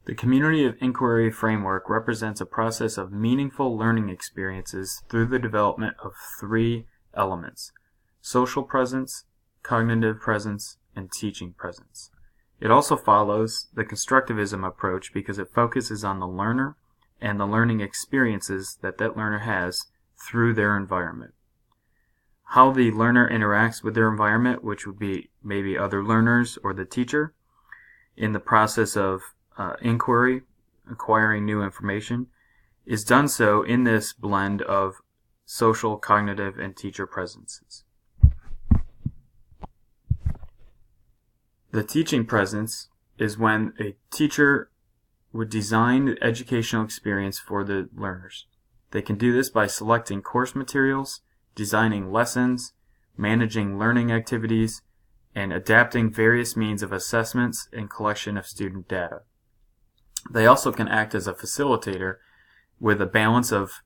The community of inquiry framework represents a process of meaningful learning experiences through the development of three elements: social presence, cognitive presence, and teaching presence. It also follows the constructivism approach because it focuses on the learner and the learning experiences that learner has through their environment. How the learner interacts with their environment, which would be maybe other learners or the teacher, in the process of inquiry, acquiring new information, is done so in this blend of social, cognitive, and teacher presences. The teaching presence is when a teacher would design the educational experience for the learners. They can do this by selecting course materials, designing lessons, managing learning activities, and adapting various means of assessments and collection of student data. They also can act as a facilitator with a balance of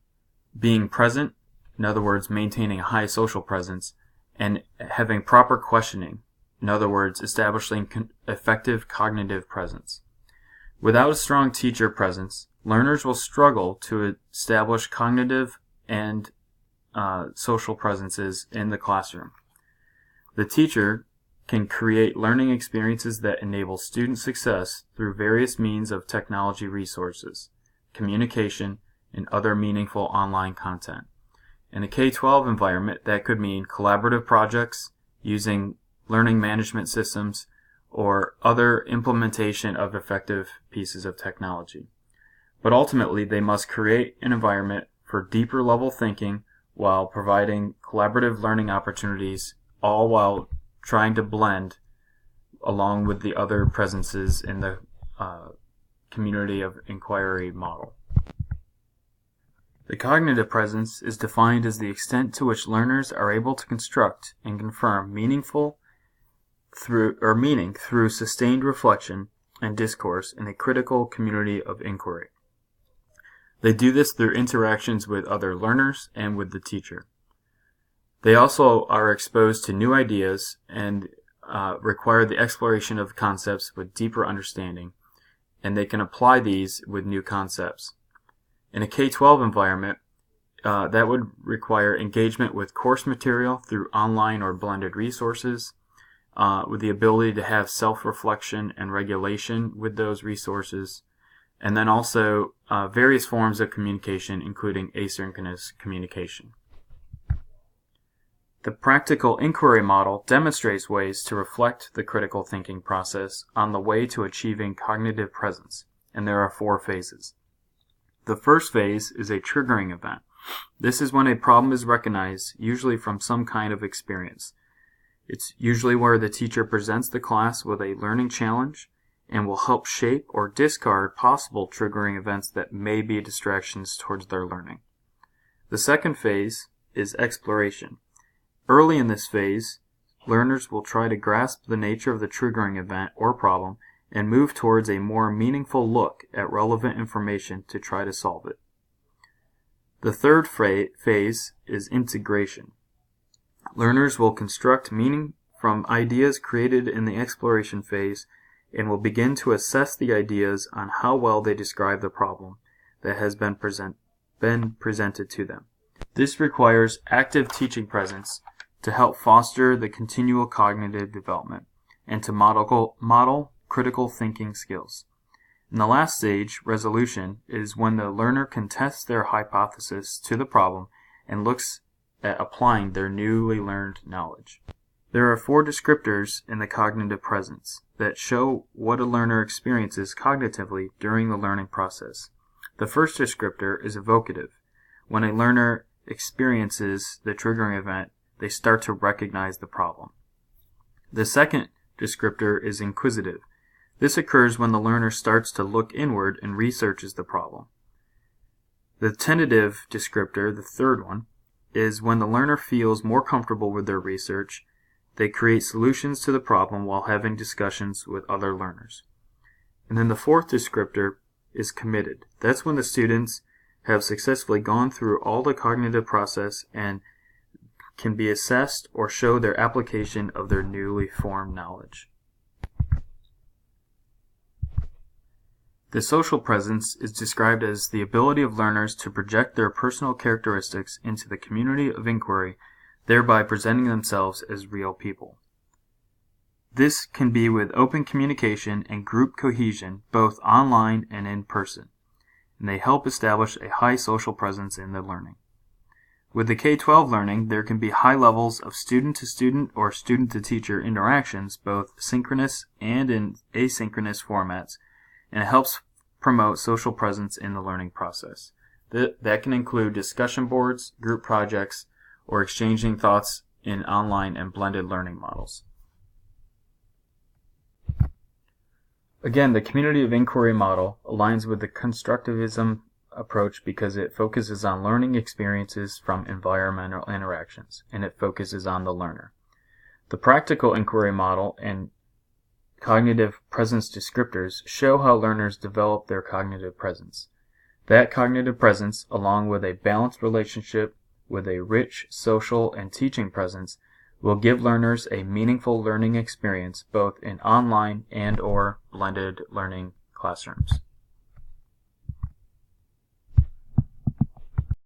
being present, in other words, maintaining a high social presence, and having proper questioning, in other words, establishing effective cognitive presence. Without a strong teacher presence, learners will struggle to establish cognitive and social presences in the classroom. The teacher can create learning experiences that enable student success through various means of technology resources, communication, and other meaningful online content. In a K-12 environment, that could mean collaborative projects using learning management systems or other implementation of effective pieces of technology. But ultimately, they must create an environment for deeper level thinking while providing collaborative learning opportunities, all while trying to blend along with the other presences in the community of inquiry model. The cognitive presence is defined as the extent to which learners are able to construct and confirm meaning through sustained reflection and discourse in a critical community of inquiry. They do this through interactions with other learners and with the teacher. They also are exposed to new ideas and require the exploration of concepts with deeper understanding, and they can apply these with new concepts. In a K-12 environment, that would require engagement with course material through online or blended resources, with the ability to have self-reflection and regulation with those resources, and then also various forms of communication, including asynchronous communication. The practical inquiry model demonstrates ways to reflect the critical thinking process on the way to achieving cognitive presence, and there are 4 phases. The first phase is a triggering event. This is when a problem is recognized, usually from some kind of experience. It's usually where the teacher presents the class with a learning challenge and will help shape or discard possible triggering events that may be distractions towards their learning. The second phase is exploration. Early in this phase, learners will try to grasp the nature of the triggering event or problem and move towards a more meaningful look at relevant information to try to solve it. The third phase is integration. Learners will construct meaning from ideas created in the exploration phase and will begin to assess the ideas on how well they describe the problem that has been presented to them. This requires active teaching presence to help foster the continual cognitive development and to model critical thinking skills. In the last stage, resolution, is when the learner can test their hypothesis to the problem and looks at applying their newly learned knowledge. There are 4 descriptors in the cognitive presence that show what a learner experiences cognitively during the learning process. The first descriptor is evocative. When a learner experiences the triggering event, they start to recognize the problem. The second descriptor is inquisitive. This occurs when the learner starts to look inward and researches the problem. The tentative descriptor, the third one, is when the learner feels more comfortable with their research. They create solutions to the problem while having discussions with other learners. And then the fourth descriptor is committed. That's when the students have successfully gone through all the cognitive process and can be assessed or show their application of their newly formed knowledge. The social presence is described as the ability of learners to project their personal characteristics into the community of inquiry, thereby presenting themselves as real people. This can be with open communication and group cohesion, both online and in person, and they help establish a high social presence in the learning. With the K-12 learning, there can be high levels of student-to-student or student-to-teacher interactions, both synchronous and in asynchronous formats, and it helps promote social presence in the learning process. That can include discussion boards, group projects, or exchanging thoughts in online and blended learning models. Again, the community of inquiry model aligns with the constructivism approach because it focuses on learning experiences from environmental interactions, and it focuses on the learner. The practical inquiry model and cognitive presence descriptors show how learners develop their cognitive presence. That cognitive presence, along with a balanced relationship with a rich social and teaching presence, will give learners a meaningful learning experience both in online and/or blended learning classrooms.